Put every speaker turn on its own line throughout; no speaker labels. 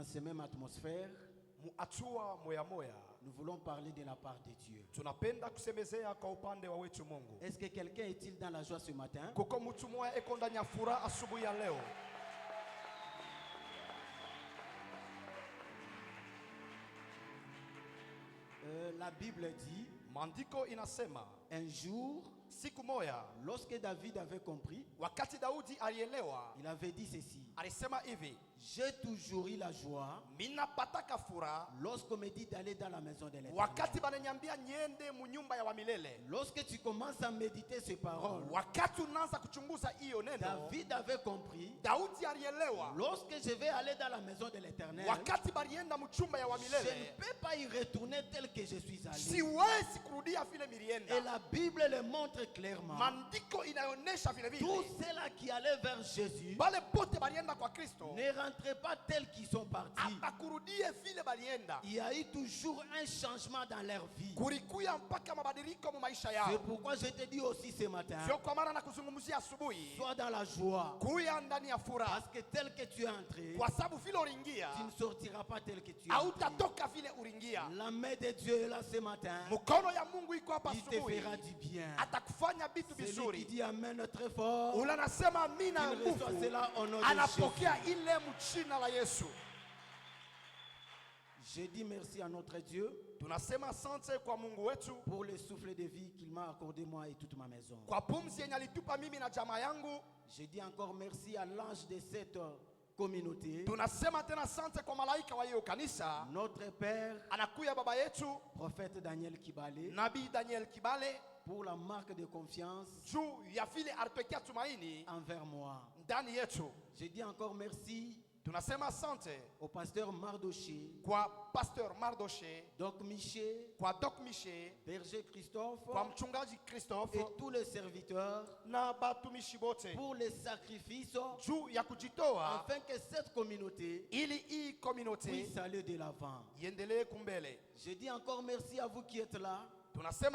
Dans cette même atmosphère, nous voulons parler de la part de Dieu. Est-ce que quelqu'un est-il dans la joie ce matin? La Bible dit, un jour, lorsque David avait compris, il avait dit ceci: j'ai toujours eu la joie lorsqu'on me dit d'aller dans la maison de l'Éternel. Lorsque tu commences à méditer ces paroles, David avait compris, lorsque je vais aller dans la maison de l'Éternel, je ne peux pas y retourner tel que je suis allé. Et la Bible le montre clairement. Tous ceux-là qui allaient vers Jésus ne rentraient pas tels qu'ils sont partis. Il y a eu toujours un changement dans leur vie. C'est pourquoi je te dis aussi ce matin, sois dans la joie. Parce que tel que tu es entré, tu ne sortiras pas tel que tu es entré. La main de Dieu est là ce matin. Il te fera du bien. Celui qui dit Amen très fort, il reçoit cela au nom de Jésus. Je dis merci à notre Dieu pour le souffle de vie qu'il m'a accordé moi et toute ma maison. Je dis encore merci à l'ange de cette communauté, notre père, prophète Daniel Kibale, pour la marque de confiance envers moi. Je dis encore merci au pasteur Mardoché, Doc Miché, Berger Christophe et tous les serviteurs pour les sacrifices afin que cette communauté puisse aller de l'avant. Je dis encore merci à vous qui êtes là. C'est à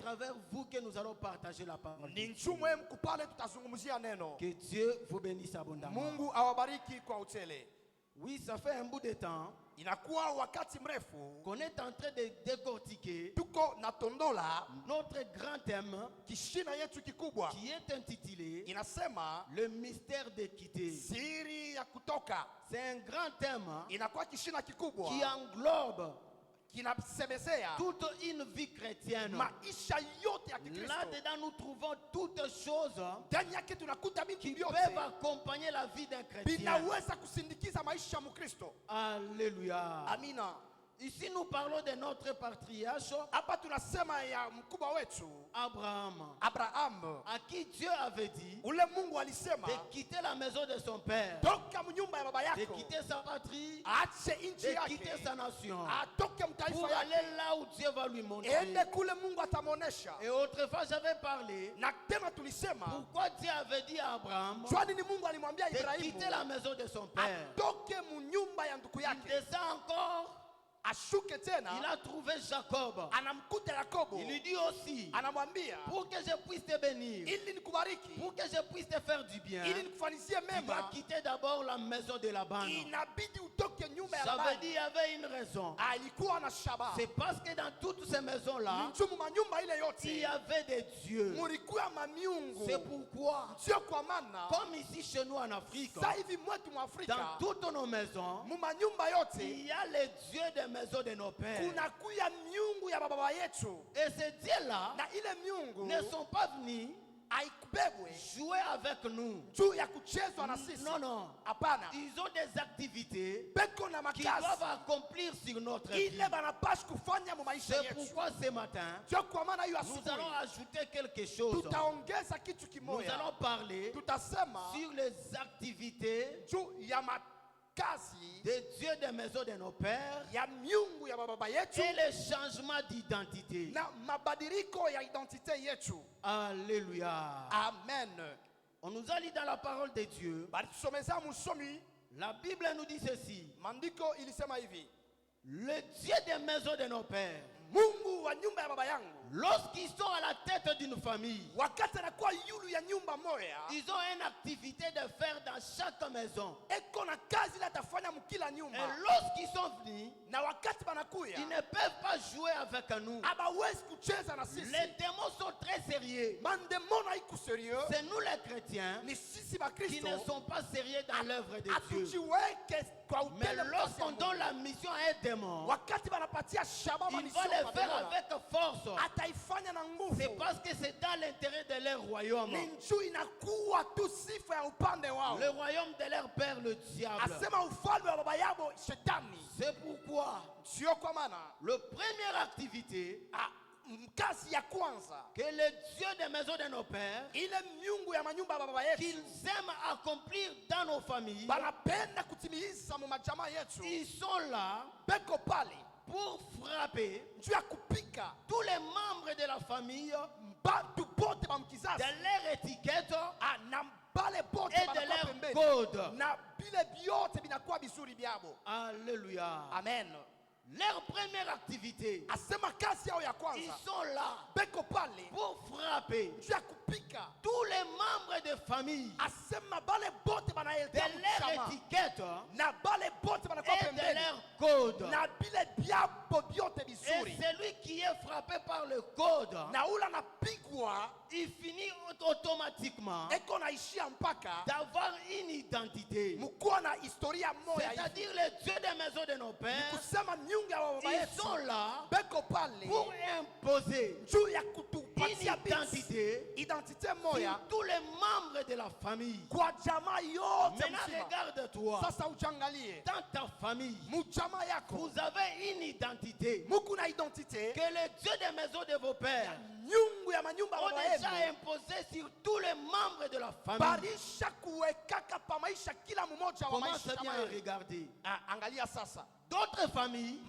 travers vous que nous allons partager la parole. Que Dieu vous bénisse abondamment. Oui, ça fait un bout de temps qu'on est en train de décortiquer notre grand thème qui est intitulé le mystère d'équité. C'est un grand thème qui englobe toute une vie chrétienne. Là-dedans, nous trouvons toutes choses qui peuvent accompagner la vie d'un chrétien. Alléluia. Amina. Ici, nous parlons de notre patriarche Abraham, à qui Dieu avait dit de quitter la maison de son père, de quitter sa patrie, de quitter sa nation, pour aller là où Dieu va lui montrer. Et autrefois, j'avais parlé pourquoi Dieu avait dit à Abraham de quitter la maison de son père. Il descend encore. Il a trouvé Jacob. Il lui dit aussi, pour que je puisse te bénir, pour que je puisse te faire du bien, il va quitter d'abord la maison de Laban. Ça veut dire qu'il y avait une raison. C'est parce que dans toutes ces maisons-là, il y avait des dieux. C'est pourquoi, comme ici chez nous en Afrique, dans toutes nos maisons, il y a les dieux des maison de nos pères. Et ces dieux-là ne sont pas venus jouer avec nous. Non, non. Ils ont des activités qu'ils doivent accomplir sur notre vie. C'est pourquoi ce matin, nous allons ajouter quelque chose. Nous allons parler sur les activités des dieux des maisons de nos pères et le changement d'identité. Alléluia. Amen. On nous a lu dans la parole de Dieu. La Bible nous dit ceci. Le Dieu des maisons de nos pères, lorsqu'ils sont à la tête d'une famille, ils ont une activité de faire dans chaque maison. lorsqu'ils sont venus, ils ne peuvent pas jouer avec nous. Les démons sont très sérieux. C'est nous les chrétiens qui ne sont pas sérieux dans l'œuvre de Dieu. Mais lorsqu'on donne la mission à un démon, il va le faire avec force. C'est parce que c'est dans l'intérêt de leur royaume. Le royaume de leur père, le diable. C'est pourquoi la première activité que le Dieu des maisons de nos pères, qu'ils aiment accomplir dans nos familles, ils sont là pour frapper tous les membres de la famille de leur étiquette et de leur code. Alléluia.
Amen.
Leur première activité, ils sont là pour frapper tous les membres de famille de leur étiquette et de leur code. Et celui qui est frappé par le code, il finit automatiquement d'avoir une identité. C'est-à-dire le Dieu des maisons de nos pères, ils sont là pour imposer une identité sur tous les membres de la famille. Maintenant regarde-toi, dans ta famille, vous avez une identité que le Dieu des maisons de vos pères ont déjà imposé sur tous les membres de la famille. Commence bien à regarder. D'autres familles,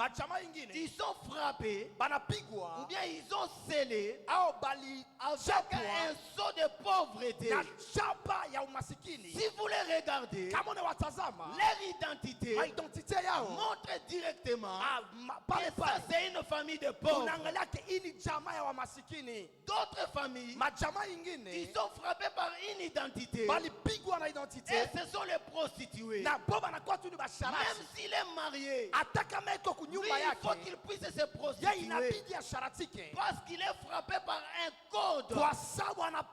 ils sont frappés ou bien ils ont scellé avec un sceau de pauvreté. Si vous les regardez, leur identité montre directement que ça c'est une famille de pauvres. D'autres familles, ils sont frappés par une identité et ce sont les prostituées. Même s'il est marié, lui, il faut qu'il puisse se prostituer parce qu'il est frappé par un code,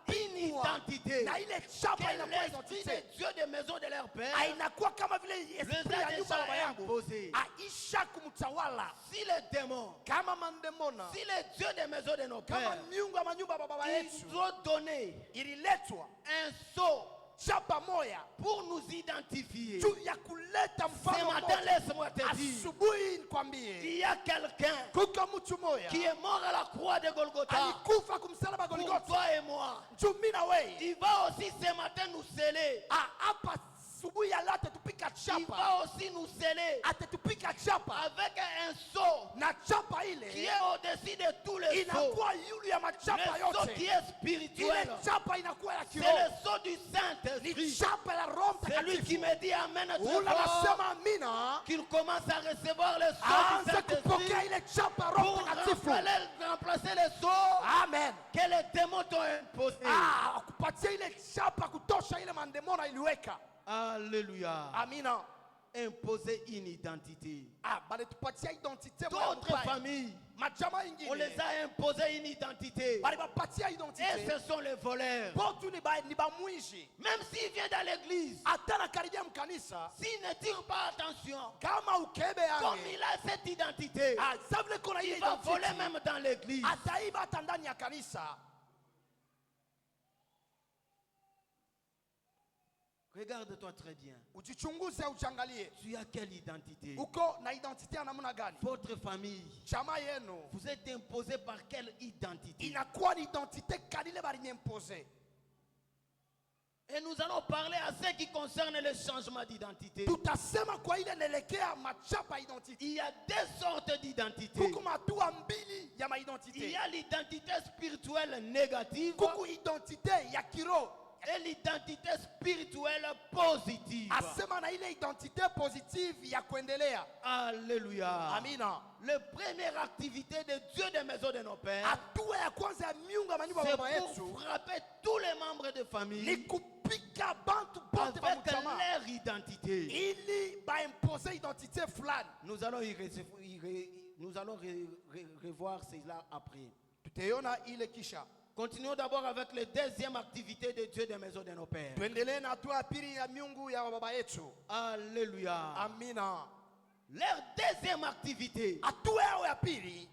une identité que l'esprit de Dieu des maisons de leur père les a déjà imposé. Si les démons, si les dieux des maisons de nos pères, ils ont donné un sceau pour nous identifier. Ce matin, laisse-moi te dire, il y a quelqu'un qui est mort à la croix de Golgotha pour toi et moi. Il va aussi ce matin nous sceller. Il va aussi nous sceller avec un sceau qui est au-dessus de tous les sceaux. Le sceau qui est spirituel, c'est le sceau du Saint-Esprit. C'est lui qui me dit Amen très fort, qu'il commence à recevoir le sceau du Saint-Esprit pour remplacer le sceau que les démons t'ont imposé. Alléluia.
Amina.
Imposer une identité. D'autres familles, on les a imposé une identité. Et ce sont les voleurs. Même s'il vient dans l'église, s'il ne tire pas attention, comme il a cette identité, il va voler même dans l'église. Regarde-toi très bien. Tu as quelle identité? Votre famille, vous êtes imposé par quelle identité? Et nous allons parler à ce qui concerne le changement d'identité. Il y a deux sortes d'identité. Il y a l'identité spirituelle négative et l'identité spirituelle positive. Alléluia.
Amina.
La première activité de Dieu des maisons de nos pères, c'est pour frapper tous les membres de famille avec leur identité. Nous allons revoir cela après. Continuons d'abord avec la deuxième activité de Dieu des maisons de nos pères. Alléluia. Amina. Leur deuxième activité,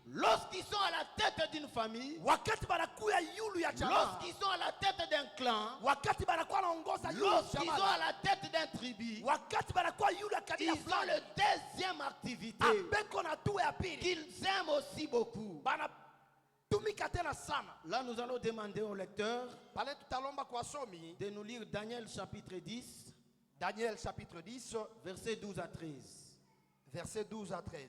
lorsqu'ils sont à la tête d'une famille, lorsqu'ils sont à la tête d'un clan, lorsqu'ils sont à la tête d'un tribu, ils ont la deuxième activité qu'ils aiment aussi beaucoup. Là, nous allons demander au lecteur de nous lire Daniel chapitre 10,
Daniel chapitre 10,
versets 12 à 13.
Versets 12 à 13.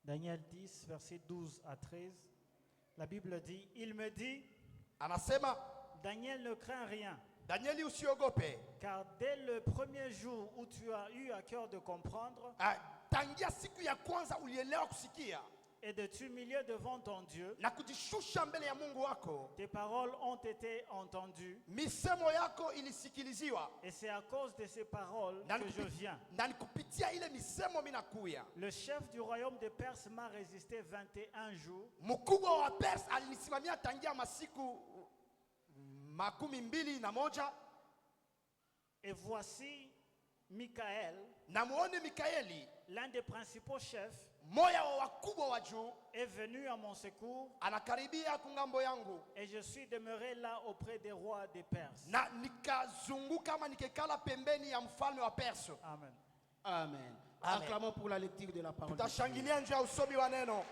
Daniel 10, versets 12 à 13. La Bible dit, il me dit,
anasema,
Daniel ne craint rien.
Danieli usiogope.
Car dès le premier jour où tu as eu à cœur de comprendre,
tangia siku ya kwanza ulielewa kusikia,
et de t'humilier devant ton Dieu,
na kujishusha mbele ya Mungu wako,
tes paroles ont été entendues,
misemo yako ilisikiliziwa,
et c'est à cause de ces paroles que je viens.
Na nikupitia ile misemo minakuya.
Le chef du royaume de Perse m'a résisté 21 jours.
Mkubwa wa Perse alinisimamia tangia masiku 21.
Et voici Michael,
na muone Mikaeli,
l'un des principaux chefs,
moya wa wakubwa wa juu,
est venu à mon secours,
anakaribia kungambo yangu,
et je suis demeuré là auprès des rois des Perses.
Na nikazunguka kama nikekala pembeni ya mfalme wa Perse.
Amen.
Amen. Acclamons pour la lecture de la parole.
Tutashangilia njoo ya usomi wa neno.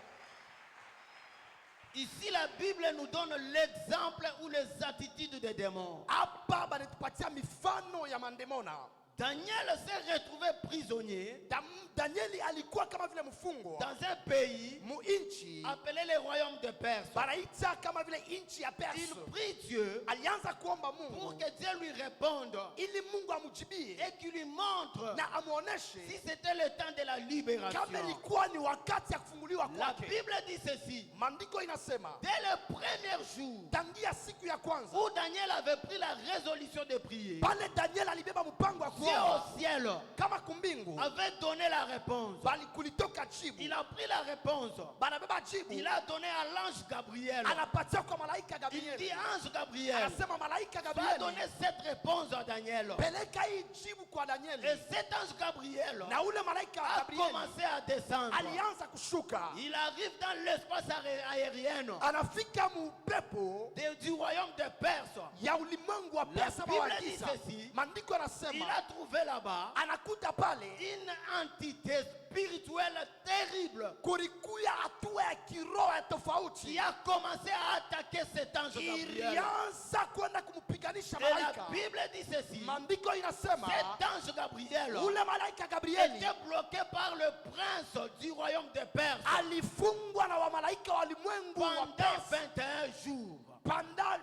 Ici, la Bible nous donne l'exemple ou les attitudes des démons.
Hapa banatupatia mifano ya mandemona.
Daniel s'est retrouvé prisonnier
Danieli alikuwa kama vile mfungwa
dans un pays
muinchi
appelé le royaume de Perse.
Banaita kama vile inchi ya Perse.
Il prie Dieu
alianza kuomba Mungu
pour que Dieu lui réponde
ili Mungu amujibie
et qu'il lui montre
na amuoneshe
si c'était le temps de la libération.
Kama ilikuwa ni wakati ya kufunguliwa kwake.
La Bible dit ceci.
Maandiko inasema
dès le premier jour
tangia siku ya kwanza
où Daniel avait pris la résolution de prier,
pale Daniel alibeba mpango wa
Dieu au ciel
kama kumbingu
avait donné la réponse.
Bali kulitoka jibu.
Il a pris la réponse.
Banabeba jibu.
Il a donné à l'ange Gabriel.
Anapatia kwa malaika Gabriel.
Il dit ange Gabriel,
anasema malaika Gabriel
va donner cette réponse à Daniel.
Peleka hii jibu kwa Daniel.
Et cet ange Gabriel
na ule malaika
a
Gabriel
commencé à descendre.
Alianza kushuka.
Il arrive dans l'espace aérien.
Anafika mupepo
du royaume de Perse.
Ya ulimwengu wa Perse.
La Bible dit ceci.
Maandiko yanasema
il a trouvé là-bas
anakuta pale
une entité spirituelle terrible
kulikuya hatua ya kiroho ya tofauti
qui a commencé à attaquer cet ange Gabriel.
Ilianza kwenda kumpiganisha
malaika.
malaika.
La Bible dit ceci.
Maandiko inasema
cet ange Gabriel
ule malaika Gabriel
était bloqué par le prince du royaume de Perse.
Alifungwa na wa malaika wa ulimwengu wa
Perse pendant 21 jours.
Pendant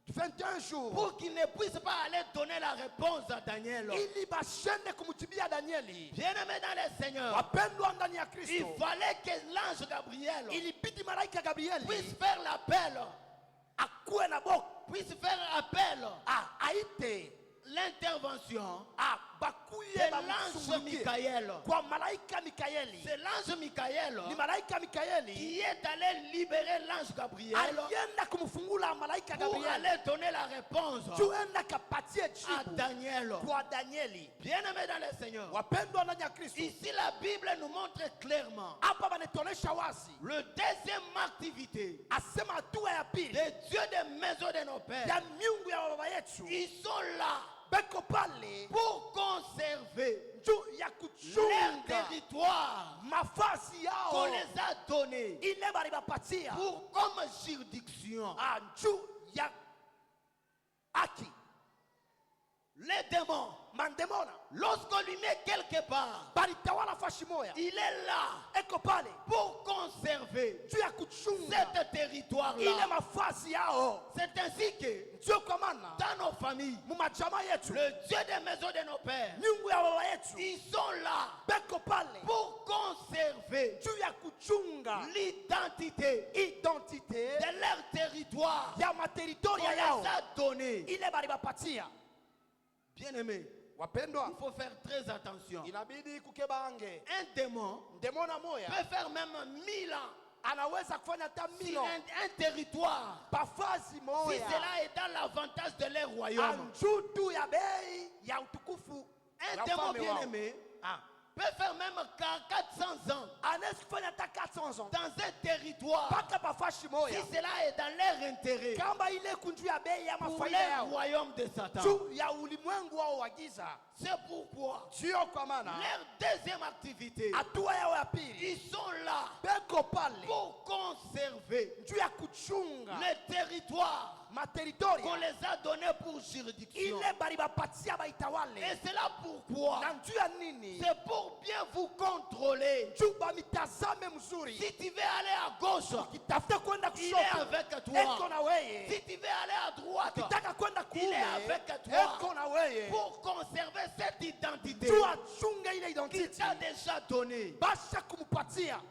21 jours.
Pour qu'il ne puisse pas aller donner la réponse à Daniel.
Ili bashende kumutibia Danieli.
Bien-aimé dans le Seigneur.
Wapendwa ndani ya Kristo.
Il fallait que l'ange Gabriel
ilibidi malaika Gabriel
puisse faire l'appel.
Akuwe na boko.
Puisse faire appel.
Aite
l'intervention
de
l'ange Michael.
Kwa malaika Mikaeli.
C'est l'ange Michael
ni malaika Mikaeli
qui est allé libérer l'ange Gabriel.
Alienda kumfungula malaika Gabriel
pour aller donner la réponse
tuenda kapatie jibu
à Daniel.
Kwa Danieli.
Bien-aimé dans le Seigneur.
Wapendwa ndani ya Kristo.
Ici la Bible nous montre clairement.
Hapa banatonesha wazi.
Le deuxième activité.
Asema hatua ya pili.
Les dieux des maisons de nos pères.
Ya miungu ya baba yetu.
Ils sont là.
Beko pale
pour conserver
leur
territoire
mafasi yao
qu'on les a donné
ile balibapatia
pour comme juridiction
juu ya haki.
Les démons,
mandemona,
lorsqu'on lui met quelque part, il est là pour conserver ce territoire-là. C'est ainsi que dans nos familles, le Dieu des maisons de nos pères, ils sont là pour conserver l'identité de leur territoire qu'on Bien aimé,
Wapendwa,
il faut faire très attention.
inabidi kukebange.
Un démon
Demona moya
peut faire même 1000 ans
anaweza kufanya hata
sur
milo
un territoire.
pafasi
Si
moya
cela est dans l'avantage de leur royaume.
anjutu ya bei ya utukufu
Un
ya
démon
ufalme
bien
wao.
aimé
Ah.
peut faire même 400 ans
Anaweza kufanya hata 400 ans
dans un territoire.
mpaka pafashi
Si
moya
cela est dans leur intérêt
kama ile kunju ya bei ya
pour
mafaida
le
yao
royaume de Satan.
juu ya ulimwengu wao wa giza.
C'est pourquoi
Sio kwa maana
leur deuxième activité,
hatua yao ya pili
ils sont là
beko pale
pour conserver
juu ya kuchunga
le territoire qu'on
materitoria
les a donné pour juridiction.
ile bali bapatia baitawale.
Et c'est là pourquoi
Na juu ya nini?
c'est pour bien vous contrôler.
Juu bamitazame mzuri.
Si tu veux aller à gauche,
Ukitafuta kwenda
il est
kushoto
avec
eko
toi.
na weye.
Si tu veux aller à droite,
Ukitaka kwenda
il
kuume
est avec toi.
eko na weye.
Pour conserver cette identité
Juu achunge ile
qu'il
identity
t'a déjà donnée.
basha kumupatia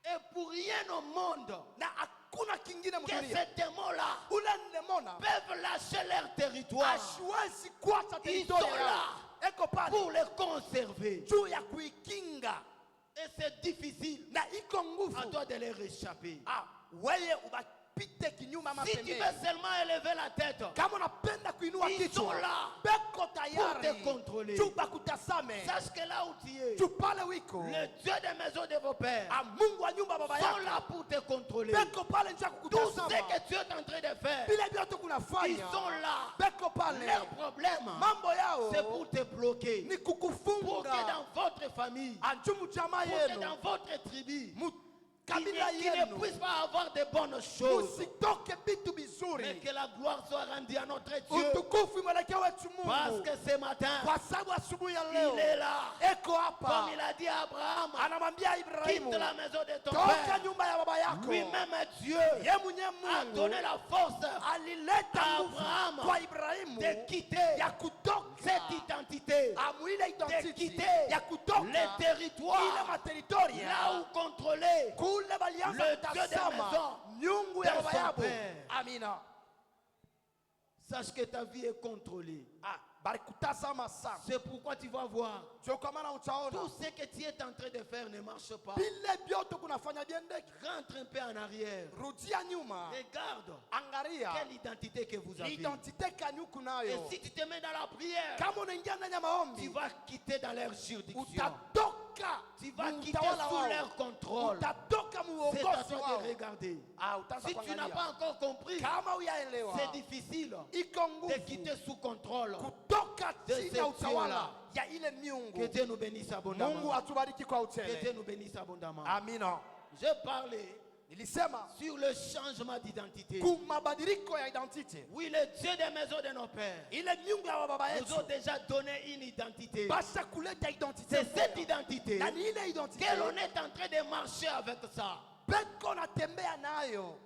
Et pour rien au monde
na hakuna kingine
que
mdunia
ces démons-là
ule nemona
peuvent lâcher leur territoire.
ashiwezi kuacha
Ils
teritoria
sont
yao.
là
Eko pale
pour les conserver.
juu ya kuikinga
Et c'est difficile
na iko
à
nguvu.
toi de les réchapper.
Ah, weye ubapite kinyuma ama
Si tu
pembeni.
veux seulement élever la tête,
Kama unapenda kuinua
ils sont
kichwa
là
beko
pour te
tayari
contrôler.
juu bakutazame
Sache que là où tu es,
juu pale wiko
le Dieu des maisons de vos pères
Ah, Mungu wa nyumba baba
sont
yako
là pour te contrôler.
beko pale njia
Tout
kukutazama
ce que tu es en train de faire,
vile vyote
ils
kunafanya
sont là.
beko pale
Leur problème,
mambo yao
c'est pour te bloquer.
ni
Pour que
kukufunga
dans votre famille,
anjumu jamaa
pour que
yenu
dans votre tribu,
mu
qui
kabila
ne
yenu
puisse pas avoir de bonnes choses,
musitoke bitu
mais
bizuri
que la gloire soit rendue à notre Dieu.
utukufu imelekea wetu
Parce
Mungu
que ce matin,
kwa sababu asubuhi ya
il
leo
est là.
eko hapa
Comme il a dit à Abraham,
anamwambia Ibrahimu
quitte la maison de ton
toka
père.
nyumba ya baba yako
Lui-même Dieu
ye mwenye
a
Mungu
donné la force
alileta nguvu
Abraham
kwa Ibrahimu
de quitter
ya kutoka
cette identité,
amwile
de
identity
quitter
ya kutoka
les
ile
territoires
materitoria
là où contrôler
kule balianza
le Dieu des
kutazama
maisons
miungu ya
de
baba
son
yabo.
père.
Amina.
Sache que ta vie est contrôlée.
Ah, bali kutazama sana.
C'est pourquoi tu vas voir
Sio kwa maana utaona
tout ce que tu es en train de faire ne marche pas.
vile vyote kunafanya biendeki.
Rentre un peu en arrière.
Rudia nyuma.
Regarde
Angalia
quelle identité que vous avez.
identite kanyu
Et
kunayo.
si tu te mets dans la prière,
Kama unaingia ndani ya
tu
maombi
vas quitter dans leur juridiction.
utatoka
Tu vas
mu
quitter
utawala
sous
wao.
leur contrôle.
Utatoka mu
C'est à
uongozi
toi
wao.
de regarder.
Ah, utaanza
Si tu n'as
kuangalia.
pas encore compris,
Kama uyaelewa
c'est difficile
iko
de
nguvu
quitter sous contrôle.
kutoka
de
chini
ce
ya utawala
Dieu-là.
ya ile
Que
miungu.
Dieu nous bénisse
Mungu
abondamment.
atubariki kwa
Que
utele.
Dieu nous bénisse abondamment.
Amina.
J'ai parlé
Nilisema
sur le changement d'identité.
ku mabadiliko ya identity.
Oui, le Dieu des maisons de nos pères
Ile miungu ya baba
nous ont
yetu
déjà donné une identité.
basha kuleta identity.
C'est cette identité
Na ni ile identity
que l'on est en train de marcher avec ça.
beko natembea nayo.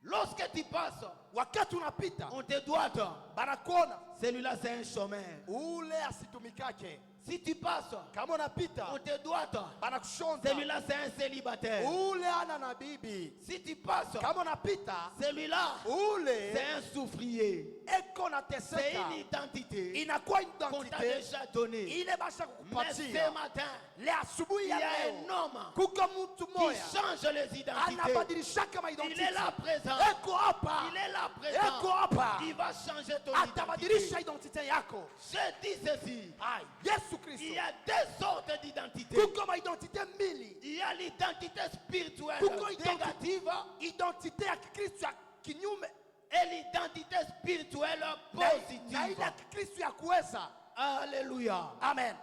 Lorsque tu passes,
Wakati unapita
on te doit.
banakuona
Celui-là, c'est un chômeur.
ule asitumikake.
Si tu passes,
Kama unapita
on te doit.
banakushonza
Celui-là, c'est un célibataire.
ule ana na bibi.
Si tu passes,
Kama unapita
celui-là, c'est
ule
un souffrier.
eko
C'est
nateseka.
une identité
Inakuwa
qu'on t'a
identity
déjà donnée.
ile basha
Mais ce
kukupatia.
matin,
Le asubuhi
il y
ya
a
leo
un homme
kuko mtu
qui
moya
change les identités.
anabadilishaka
Il
maidentity.
est là présent.
Eko hapa
Il est là
eko
présent.
hapa
Il va changer ton
atabadilisha
identité.
identite yako.
Je dis ceci.
Ai, Yesu
Il
Kristo
y a deux sortes d'identités.
kuko maidentite mbili.
Il y a l'identité spirituelle
Kuko identité
négative
identite ya Kikristo ya kinyume
et l'identité spirituelle
na ile
positive.
ya Kikristo ya kuweza.
Alléluia.
Amen.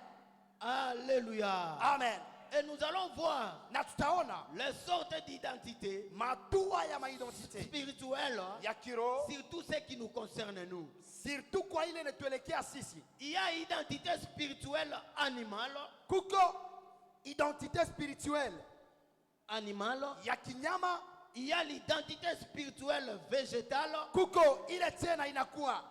Alléluia.
Amen.
Et nous allons voir
Na tutaona
les sortes d'identités
matua ya maidentite
spirituelles
ya kiroho
sur tout ce qui nous concerne nous.
surtout kwa ile inatuelekea sisi.
Il y a identité spirituelle animale,
Kuko identite spirituelle ya kinyama,
il y a l'identité spirituelle végétale,
kuko ile tena inakuwa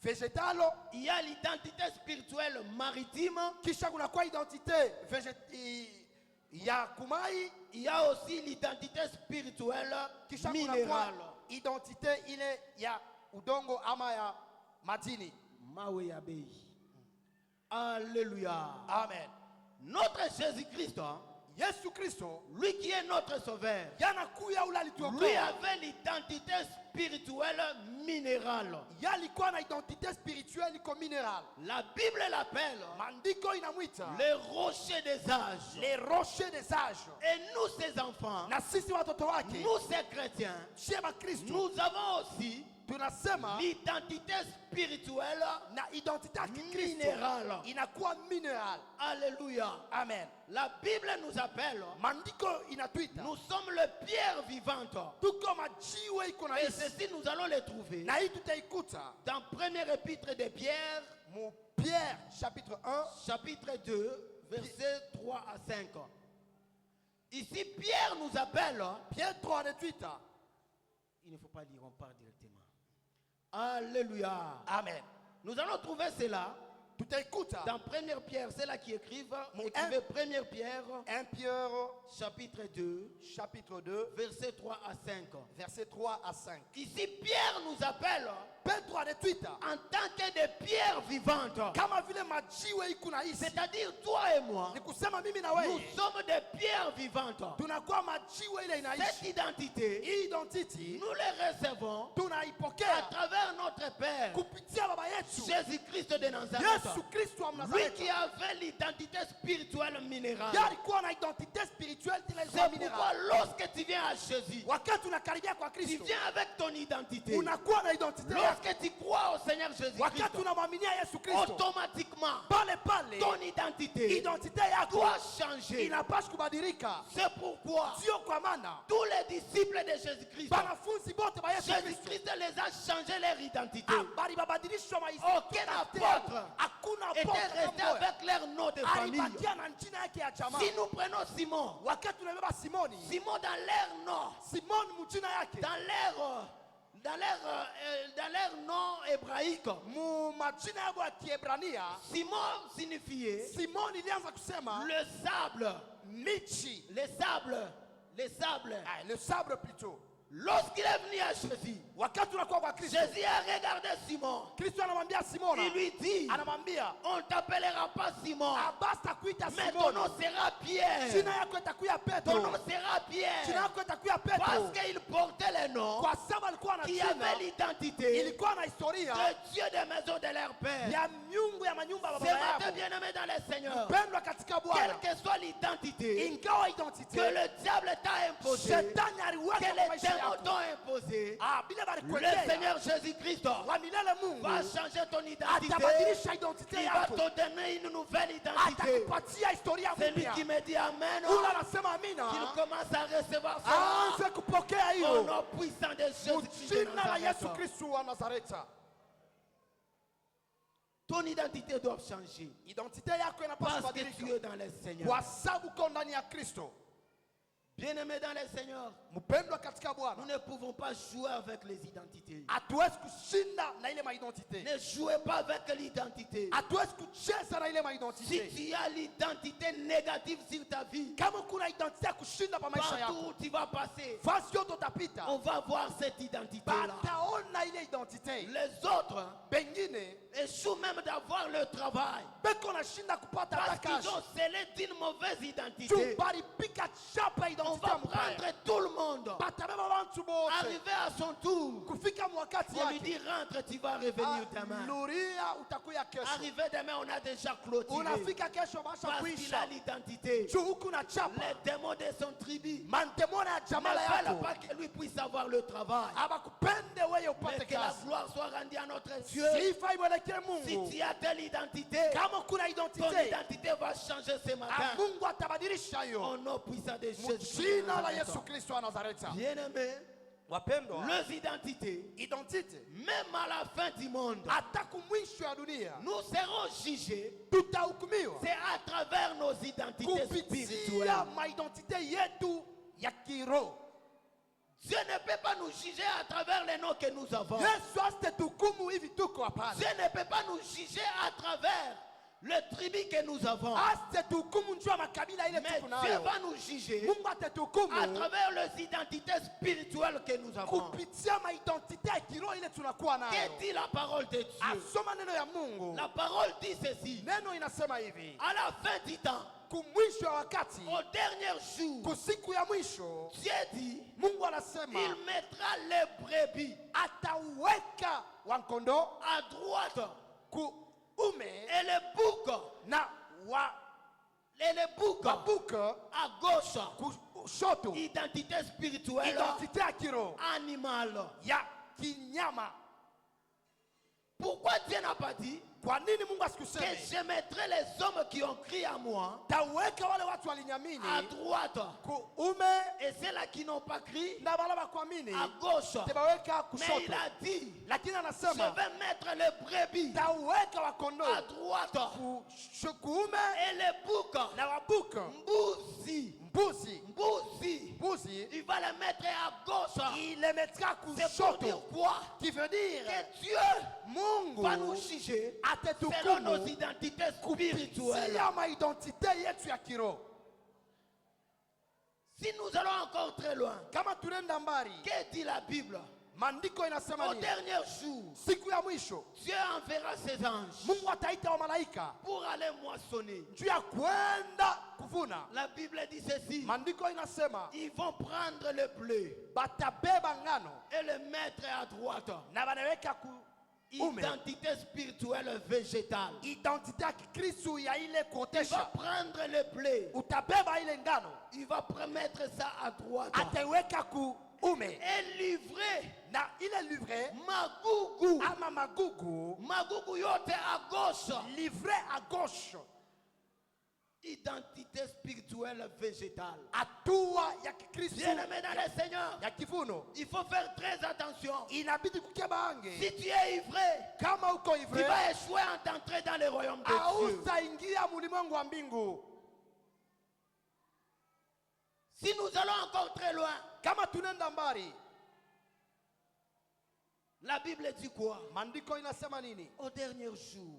vegetalo,
il y a l'identité spirituelle maritime,
kisha kunakuwa identite ya kumai,
il y a aussi l'identité spirituelle
kisha
minérale.
kunakuwa identite ile ya udongo ama ya madini.
Mawe ya bei. Alléluia.
Amen.
Notre Jésus-Christ,
Yesu Kristo,
lui qui est notre sauveur,
yanakuya ula alituokoa.
lui avait l'identité spirituelle minérale.
Yalikuwa na identité spirituelle iko minéral.
La Bible l'appelle
Mandiko inamwita
les rochers des âges.
les rochers des âges.
Et nous, ses enfants,
Na sisi watoto wake,
nous, ses chrétiens,
chez Kristo,
nous avons aussi
tunasema
l'identité spirituelle
na identité ya Kristo
minérale.
inakuwa minéral.
Alléluia.
Amen.
La Bible nous appelle,
Mandiko inatuita
nous sommes le pierre vivante.
tuko majiwe iko na
Et
isi.
ceci, nous allons les trouver
Na hii tutaikuta
dans 1er épître de Pierre,
mu Pierre chapitre 1
chapitre 2, versets 3 à 5. Ici, Pierre nous appelle.
Pierre 3 anatuita.
Il ne faut pas lire, on parle directement. Alléluia.
Amen.
Nous allons trouver cela
Tutaikuta
dans 1er Pierre. C'est là qui écrivent.
Mon
Écrivez 1er Pierre,
1 Pierre
chapitre 2,
chapitre 2
versets 3 à 5.
verset 3 à 5.
Ici, Pierre nous appelle
Petro anatuita
en tant que des pierres vivantes.
kama vile majiwe iko na isi.
C'est-à-dire, toi et moi,
Ni kusema mimi na
nous
wewe
sommes des pierres vivantes.
tunakuwa majiwe ile
Cette
inaishi.
identité,
Hii identity
nous les recevons à
tunaipokea
travers notre Père,
kupitia baba yetu
Jésus-Christ de Nazareth.
Yesu Kristo wa
Lui
Nazareti.
qui avait l'identité spirituelle minérale.
Yeye alikuwa na identité spirituelle ile ilikuwa
C'est pourquoi
minéral.
lorsque tu viens à Jésus,
Wakati unakaribia kwa
tu
Kristo
viens avec ton identité.
unakuwa na identité yako.
Lorsque tu crois au Seigneur Jésus-Christ,
Wakati unamwaminia Yesu Kristo
automatiquement,
pale pale
ton identité
identité yako
doit changer.
inapaswa kubadilika.
C'est pourquoi
Sio kwa maana
tous les disciples de Jésus-Christ,
banafunzi bote ba Yesu Kristo
Jésus-Christ les a changé leur identité.
bali babadilishwa maisha.
Aucun apôtre
Hakuna
était resté
apôtre
avec leur nom de famille.
alibakia na jina yake ya chama.
Si nous prenons Simon,
Wakati tunabeba Simoni,
Simon dans leur nom,
Simoni mjina yake
dans leur nom hébraïque,
mu majina yao ya Kiebrania,
Simon signifiait
Simoni ilianza kusema
le sable,
michi,
le sable.
le sabre plutôt.
Lorsqu'il est venu à Jésus,
Wakati tunakuwa kwa Kristo,
Jésus a regardé Simon.
Kristo anamwambia Simona,
Il lui dit,
anamwambia
on ne t'appellera pas Simon,
basta kuita
mais ton nom
Simoni,
sera Pierre.
jina yako itakuwa
Ton nom
Petro,
sera Pierre.
jina yako itakuwa
Parce
Petro,
qu'il portait le nom
kwa sababu alikuwa na
qui
jina
avait l'identité
ilikuwa na historia
de Dieu des maisons de leur père.
ya miungu ya manyumba ya
Ce
baba
matin,
yako.
bien-aimé dans le Seigneur,
Pendwa katika
quelle
Bwana,
que soit l'identité
ingawa
que
identity
le diable t'a imposée,
shetani
que
aliweka kwa
les
maisha
démons
yako,
t'ont imposé,
bila
le
balikwendea
Seigneur Jésus-Christ
wa milele Mungu
va changer ton identité.
atabadilisha identity
Il va
yako,
te donner une nouvelle identité.
atakupatia historia
C'est lui
mpya.
qui me dit Amen.
Ule anasema amina,
Qu'il commence à recevoir cela
aanze kupokea
au
hiyo
nom puissant de Jésus-Christ de
jina la Yesu
Nazareth.
Kristo wa Nazareti.
Ton identité doit changer
Identite yako inapaswa
parce que tu
kubadilika
es dans le Seigneur.
kwa sababu uko ndani ya Kristo.
Bien-aimé dans le Seigneur,
Mpendwa katika
nous
Bwana,
ne pouvons pas jouer avec les identités.
hatuwezi kushinda na ile maidentite,
Ne jouez pas avec l'identité.
hatuwezi kucheza na ile
Si
maidentite.
tu as l'identité négative sur ta vie,
Kama kuna identite ya kushinda pa maisha
partout
yako,
où tu vas passer,
fasi yote utapita,
on va voir cette identité-là.
bataona ile identite.
Les autres
Bengine
échouent même d'avoir le travail
beko nashinda kupata
parce
hata
qu'ils
kazi,
ont scellé d'une mauvaise
juu
identité.
balipika chapa
On
identite
va
ya mbaya.
prendre tout le monde.
Batabeba bantu bote
Arrivé à son tour,
kufika mwakati
on lui
yake,
dit rentre, tu vas revenir demain.
luria utakuya kesho,
Arrivé demain, on a déjà clôturé
unafika kesho basha
parce qu'il
kuisha
a l'identité.
juu huku na chapa
Les démons de son tribu
mantemona ya
ne
jamala
veulent
yako
pas que lui puisse avoir le travail.
abakupende wewe
Mais
upate
que la
kazi.
gloire soit rendue à notre Dieu.
Sifa imwelekee
Si
Mungu.
tu as telle identité,
Kama kuna
ton
identite,
identité va changer ce matin.
Mungu atabadilisha
Au
hiyo
nom puissant de Jésus.
jina la Yesu Kristo wa Nazareti.
Bien-aimé,
Wapendwa,
leurs identités,
identite
même à la fin du monde,
hata kumwisho ya dunia
nous serons jugés.
tutahukumiwa
C'est à travers nos identités
kupitia
spirituelles.
maidentite yetu ya kiroho.
Dieu ne peut pas nous juger à travers les noms que nous avons.
Yesu asitetuhukumu hivi tuko hapana.
Dieu ne peut pas nous juger à travers le tribu que nous avons. Mais Dieu va nous juger à travers les identités spirituelles que nous avons. Que dit la parole de Dieu? La parole dit ceci. À la fin du temps, au dernier jour, Dieu dit, il mettra les brebis à droite et les boucs à gauche. Identité spirituelle, animale. Pourquoi Dieu n'a pas dit que je mettrai les hommes qui ont crié à moi à droite et ceux-là qui n'ont pas crié à gauche? Mais il a dit, je vais mettre les brebis à droite et les boucs, mbuzi, il va les mettre à gauche. C'est pour dire quoi? Qui veut dire que Dieu va nous juger selon nos identités spirituelles. Si nous allons encore très loin, que dit la Bible? Au dernier jour, Dieu enverra ses anges pour aller moissonner. La Bible dit ceci. Ils vont prendre le blé et le mettre à droite. Identité spirituelle végétale. Il va prendre le blé. Il va mettre ça à droite. Et livrer Magougou yote à gauche. Identité spirituelle végétale. Bien-aimé dans le Seigneur, il faut faire très attention. Si tu es ivré, tu vas échouer à t'entrer dans le royaume de Dieu. Si nous allons encore très loin, la Bible dit quoi? Au dernier jour,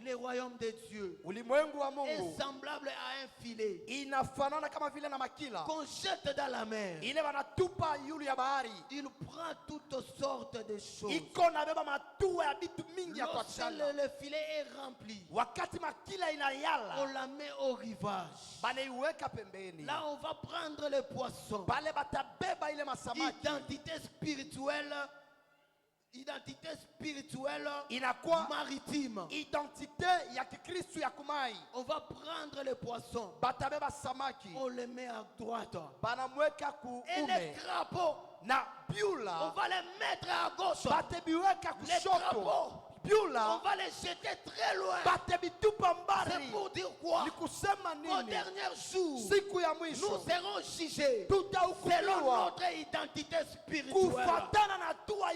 le royaume de Dieu est semblable à un filet qu'on jette dans la mer. Il prend toutes sortes de choses. Lorsque le filet est rempli, on la met au rivage. Là, on va prendre le poisson. Identité spirituelle maritime. On va prendre le poisson. On le met à droite. Et les crapauds, on va les mettre à gauche. Les crapauds, on va les jeter très loin. C'est pour dire quoi? Au dernier jour, nous serons jugés selon notre identité spirituelle. Maintenant, toi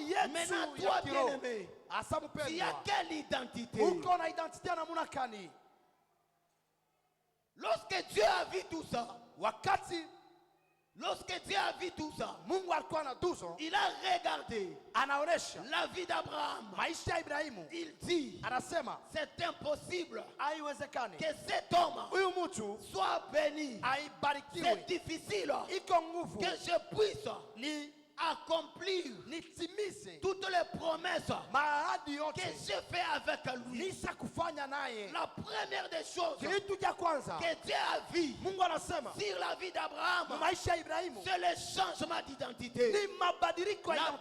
bien-aimé, tu as quelle identité? Lorsque Dieu a vu tout ça, il a regardé la vie d'Abraham. Il dit, c'est impossible que cet homme soit béni. C'est difficile que je puisse accomplir toutes les promesses que j'ai fait avec lui. La première des choses que Dieu a vu sur la vie d'Abraham, c'est le changement d'identité. La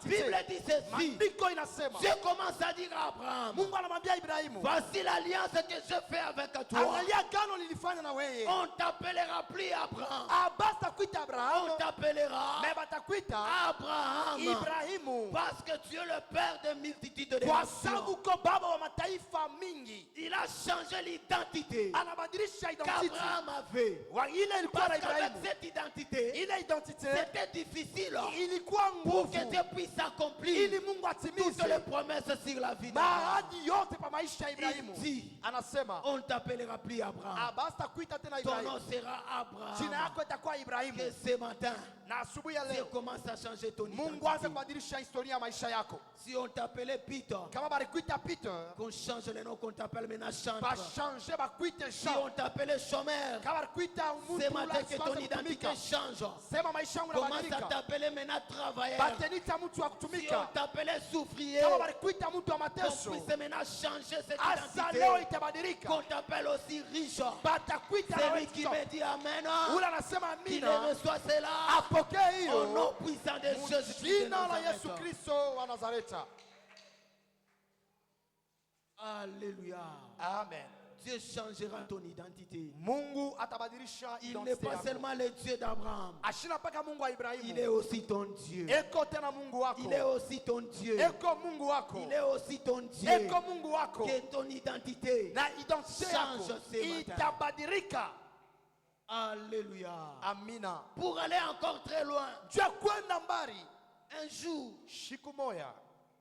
Bible dit ceci. Dieu commence à dire à Abraham, voici l'alliance que je fais avec toi. On t'appellera plus Abraham. On t'appellera Abraham. Parce que tu es le père de multitudes de nations. Il a changé l'identité qu'Abraham avait. Parce qu'avec cette identité, c'était difficile pour que Dieu puisse accomplir toutes les promesses sur la vie d'Abraham. Il dit, on ne t'appellera plus Abraham. Ton nom sera Abraham. Que ce matin,
Na asubuhi ya
Dieu
leo
commence à changer ton
Mungu aanze
identité.
kubadilisha historia ya maisha yako.
Si on t'appelait Peter,
Kama balikuita Peter,
qu'on change le nom, qu'on t'appelle maintenant chantre.
bashange bakuite
Si
Jean.
on t'appelait chômeur,
Kama balikuita
c'est
mtu
matin
ula
que ton
sianze
identité
kutumika.
change.
Sema maisha yangu
Commence à
yanabadilika.
t'appeler maintenant travailleur.
Batenita mtu wa
Si on
kutumika.
t'appelait souffrier,
Kama balikuita mtu wa
qu'on
mateso,
puisse maintenant changer cette
asa leo
identité.
itabadilika.
Qu'on t'appelle aussi riche.
Batakuita
C'est
na
lui qui
wewe.
me dit Amen.
Ula anasema
Qu'il
amina.
reçoit cela
Apokee
au nom
hiyo.
puissant de Jésus-Christ de
Jina la Yesu
Nazareth.
Kristo wa Nazareta.
Alléluia.
Amen.
Dieu changera ton identité.
Mungu atabadilisha
Il n'est
identite
pas
yako.
seulement le Dieu d'Abraham.
Ashina mpaka Mungu wa
Il est
Ibrahimu.
aussi ton Dieu.
Eko tena Mungu wako.
Il est aussi ton Dieu.
Eko Mungu wako.
Il est aussi ton Dieu.
Eko Mungu wako.
Que ton identité
Na identite yako
change ce matin.
itabadilika.
Alléluia.
Amina.
Pour aller encore très loin,
Jua kwenda mbali.
un jour,
Siku moja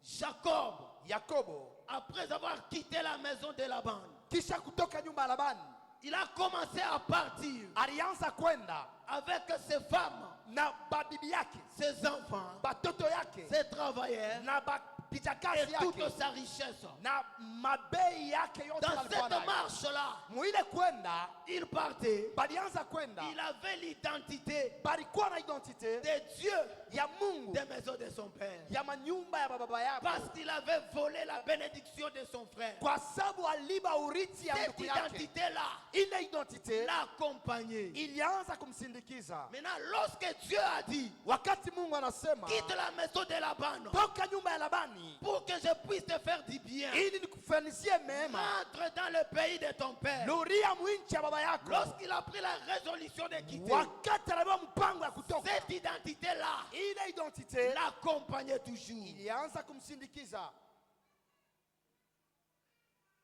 Jacob,
Yakobo
après avoir quitté la maison de Laban,
kisha kutoka nyumba ya Labani
il a commencé à partir
alianza kwenda
avec ses femmes,
na babibi yake,
ses enfants,
batoto yake
ses travailleurs
na
et
bapijakazi
toute
yake
sa richesse.
na mabei yake yote
Dans
alikuwa
cette
nayo.
marche-là,
Muile kwenda
il partait.
balianza kwenda,
Il avait l'identité
balikuwa na identite
de Dieu
ya Mungu
des maisons de son père.
ya manyumba ya baba yako,
Parce qu'il avait volé la bénédiction de son frère.
kwa sababu aliba urithi ya
Cette
ndugu yake.
identité-là
Ile identite
l'accompagnait.
ilianza kumsindikiza.
Maintenant, lorsque Dieu a dit,
Wakati Mungu anasema
quitte la maison de Laban
toka nyumba ya Labani
pour que je puisse te faire du bien,
ili nikufanisie mema,
entre dans le pays de ton père.
luria mwinchi ya baba yako.
Lorsqu'il a pris la résolution de quitter,
Wakati anabeba mpango ya kutoka,
cette identité-là
ile identite
l'accompagnait toujours.
ilianza kumsindikiza.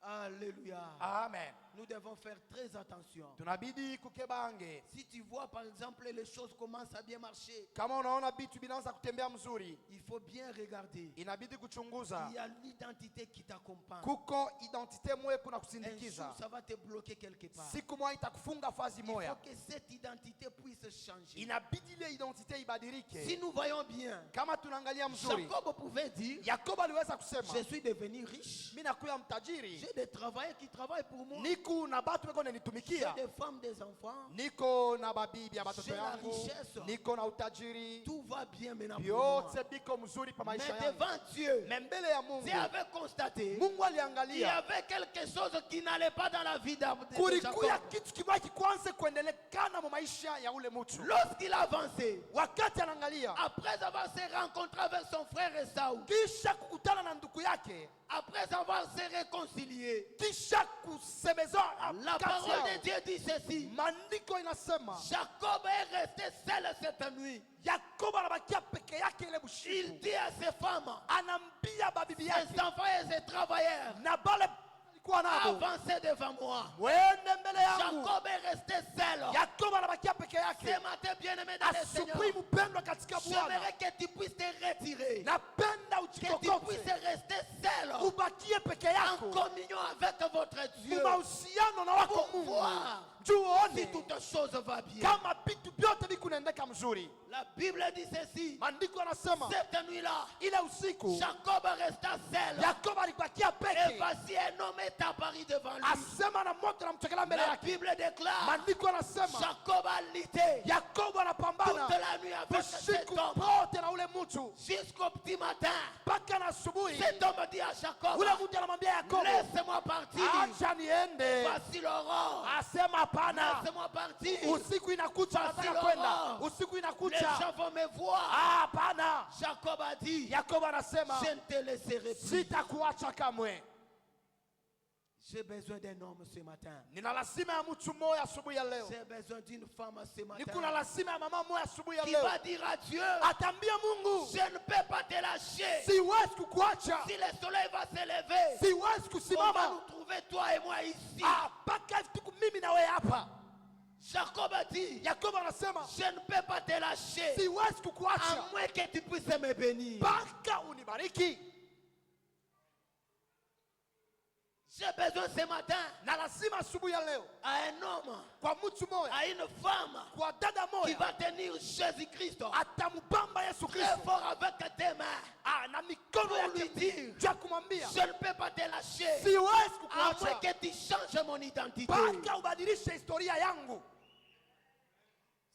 Alléluia.
Amen.
Nous devons faire très attention.
Tunabidi kukebange.
Si tu vois par exemple les choses commencent à bien marcher,
Kama unaona vitu vinaanza kutembea mzuri,
il faut bien regarder.
inabidi kuchunguza.
Il y a l'identité qui t'accompagne.
Kuko identite moya kuna
Un jour,
kusindikiza.
ça va te bloquer quelque part.
Siku moja itakufunga fazi
Il faut
moya.
que cette identité puisse changer.
Inabidi ile identite
Si
ibadilike.
nous voyons bien,
Kama tunaangalia mzuri,
Jacob pouvait dire,
Yakobo aliweza kusema,
je suis devenu riche.
mimi nakuya mtajiri.
J'ai des travailleurs qui travaillent pour moi.
Niko na batu weko
J'ai
nanitumikia.
des femmes, des enfants.
Niko na babibi ya batoto
J'ai la
yangu.
richesse.
Niko na utajiri.
Tout va bien maintenant pour moi.
Yote biko mzuri pa
Mais
maisha yangu.
devant Dieu,
Na mbele ya Mungu,
Dieu avait constaté
Mungu
il y
aliangalia
avait quelque chose qui n'allait pas dans la vie de
kulikuya
Jacob.
kitu kibaya kikwanze kuendelekana mu maisha ya ule mtu.
Lorsqu'il avançait,
Wakati anaangalia,
après avoir se rencontré avec son frère Esaü,
kisha kukutana na ndugu yake,
après avoir se réconcilié,
kisha kusemezwa
la
kati
parole de
yao.
Dieu dit ceci.
Maandiko inasema
Jacob est resté seul cette nuit.
Yakobo anabakia peke yake ile
Il
bushiku.
dit à ses femmes,
Anambia babibi
ses
yake
enfants et ses travailleurs,
na bale alikuwa nabo,
avancez devant moi.
wende mbele yangu.
Jacob est resté seul.
Yakobo anabakia peke yake.
Ce matin, bien-aimé dans le Seigneur,
Asubuhi mpendwa katika Bwana,
j'aimerais que tu puisses te retirer,
napenda
que tu puisses
ujikokote,
rester seul
ubakie peke
en
yako
communion avec votre Dieu
mahusiano na wako
pour
Mungu,
voir
juu
si
uone
toute chose va bien.
kama vitu vyote vikunaendeka mzuri.
La Bible dit ceci.
Maandiko anasema
Cette nuit-là,
ile usiku
Jacob resta seul.
Yakobo alibakia
Et
peke,
voici un homme est apparu devant lui.
asema na moto namtokela mbele
La
yake.
Bible déclare,
Maandiko anasema
Jacob a lutté
Yakobo
toute
anapambana
la nuit avec cet
usiku
homme
pote na ule mtu
jusqu'au petit matin.
mpaka na asubuhi.
Cet homme dit à Jacob,
Ule mtu anamwambia Yakobo,
laisse-moi partir.
acha niende.
Voici l'aurore.
Asema hapana,
Laisse-moi partir.
usiku inakucha, nataka
Basi
kwenda.
Laurent,
Usiku
Les
inakucha,
gens vont me voir.
hapana.
Jacob a dit,
Yakobo anasema
je ne te laisserai plus.
sitakuacha kamwe.
J'ai besoin d'un homme ce matin.
Nina lazima ya mtu mmoja asubuhi ya leo.
J'ai besoin d'une femme ce matin
Niko na lazima ya mama mmoja asubuhi ya
qui
leo.
va dire à Dieu,
Atambia Mungu,
je ne peux pas te lâcher.
siwezi kukuacha,
Si le soleil va se lever,
siwezi
on va
kusimama
nous trouver toi et moi ici.
mpaka tuku mimi na wewe hapa.
Jacob a dit,
Yakobo anasema
je ne peux pas te lâcher
siwezi
à
kukuacha
moins que tu puisses me bénir.
mpaka unibariki.
J'ai besoin ce matin
na lazima asubuhi ya leo
à un homme,
kwa mtu moja,
à une femme
kwa dada
qui
moja
va tenir Jésus-Christ
atamubamba Yesu
très
Kristo
fort avec tes mains
na mikono
pour lui
yake
dire,
juu ya kumwambia
je ne peux pas te lâcher
siwezi
à moins
kukuacha
que tu changes mon identité.
mpaka ubadilishe historia yangu.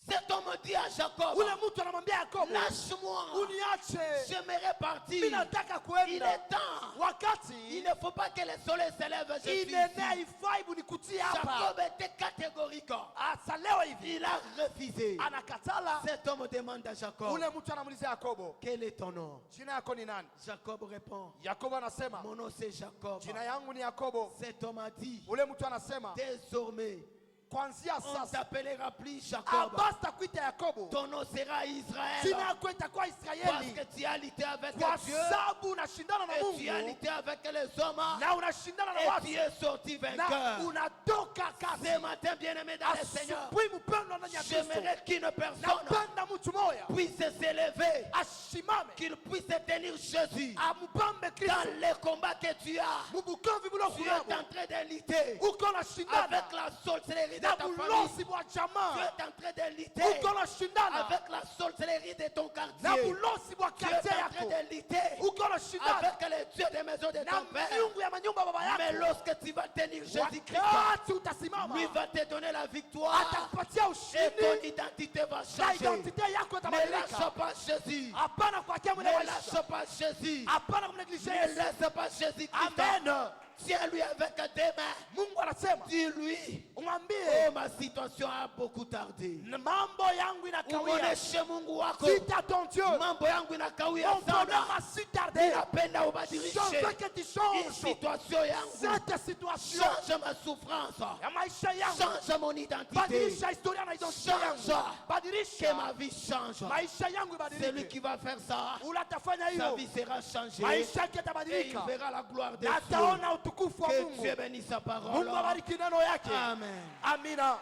Cet homme dit à Jacob,
Ule mtu anamwambia Yakobo,
lâche-moi,
uniache,
j'aimerais partir.
mimi nataka
Il
kwenda.
est temps. Il
Wakati
ne faut pas que le soleil se lève. Je suis
inene
ici.
haifai bunikutie hapa.
Jacob était catégorique.
Asa leo hivi
Il a refusé.
anakatala.
Cet homme demande à Jacob,
Ule mtu anamuuliza Yakobo,
quel est ton nom?
jina yako ni nani?
Jacob répond,
Yakobo anasema,
mon nom c'est Jacob.
jina yangu ni Yakobo.
Cet homme a dit,
Ule mtu anasema,
désormais,
kuanzia
on
sasa
t'appellera plus Jacob.
abasta kuita Yakobo,
Ton nom sera Israël.
jina yako itakuwa
Parce
Israeli,
que tu as lutté avec
kwa
Dieu.
sababu unashindana na
Et tu as
Mungu
lutté avec les hommes.
na unashindana na
Et
watu
tu es sorti
na
vainqueur.
unatoka
Ce
kasi.
matin, bien-aimé dans le Seigneur,
Asubuhi mpendwa ndani ya Kristo,
j'aimerais qu'une personne
napenda mtu moya
puisse s'élever,
asimame
qu'il puisse tenir Jésus
amubambe
dans
Kristo
les combats que tu as.
mubukovi
Tu es en
bulokulabu
train de lutter
uko nashindana
avec la sorcellerie de
na
ta famille.
bulozi bwa
Tu
jamaa,
es en train de lutter
uko nashindana
avec la sorcellerie de ton
na
quartier.
bulozi bwa
Tu es en
kate
train
yako,
de lutter
uko nashindana
avec les dieux des maisons de
na
ton père.
miungu ya manyumba baba
Mais
yako.
lorsque tu vas tenir Jésus-Christ,
Wakati utasimama
lui va te donner la victoire
atakupatia
et ton
ushindi
identité va
na
changer.
identite yako
Ne lâche
itabadilika.
pas Jésus.
Hapana kuatia mwene
Ne
maisha,
lâche pas Jésus.
hapana kumneglisha
Ne
Yesu.
laisse pas Jésus-Christ.
Amen.
Tiens-lui avec tes mains.
Mungu anasema
Dis-lui,
umwambie,
oh, ma situation a beaucoup tardé.
mambo yangu inakawia,
Uoneshe Mungu wako.
sita ton Dieu,
Mambo yangu inakawia
mon problème
sana.
a si tardé,
Ninapenda
je veux
ubadilishe
que tu
hii
changes
situation yangu.
cette situation
Change ma souffrance.
ya maisha yangu,
Change mon identité.
badilisha historia na identite yangu,
Change. Que
badilisha
ma vie change.
maisha yangu
Celui
ibadilike.
qui va faire ça,
Ule atafanya
sa
hiyo,
vie sera changée.
maisha yake
Et il
yatabadilika
verra la gloire de
na
Dieu.
ataona utukufu wa
Que
Mungu.
Dieu bénisse sa parole.
Mungu abariki neno yake.
Amen.
Amina.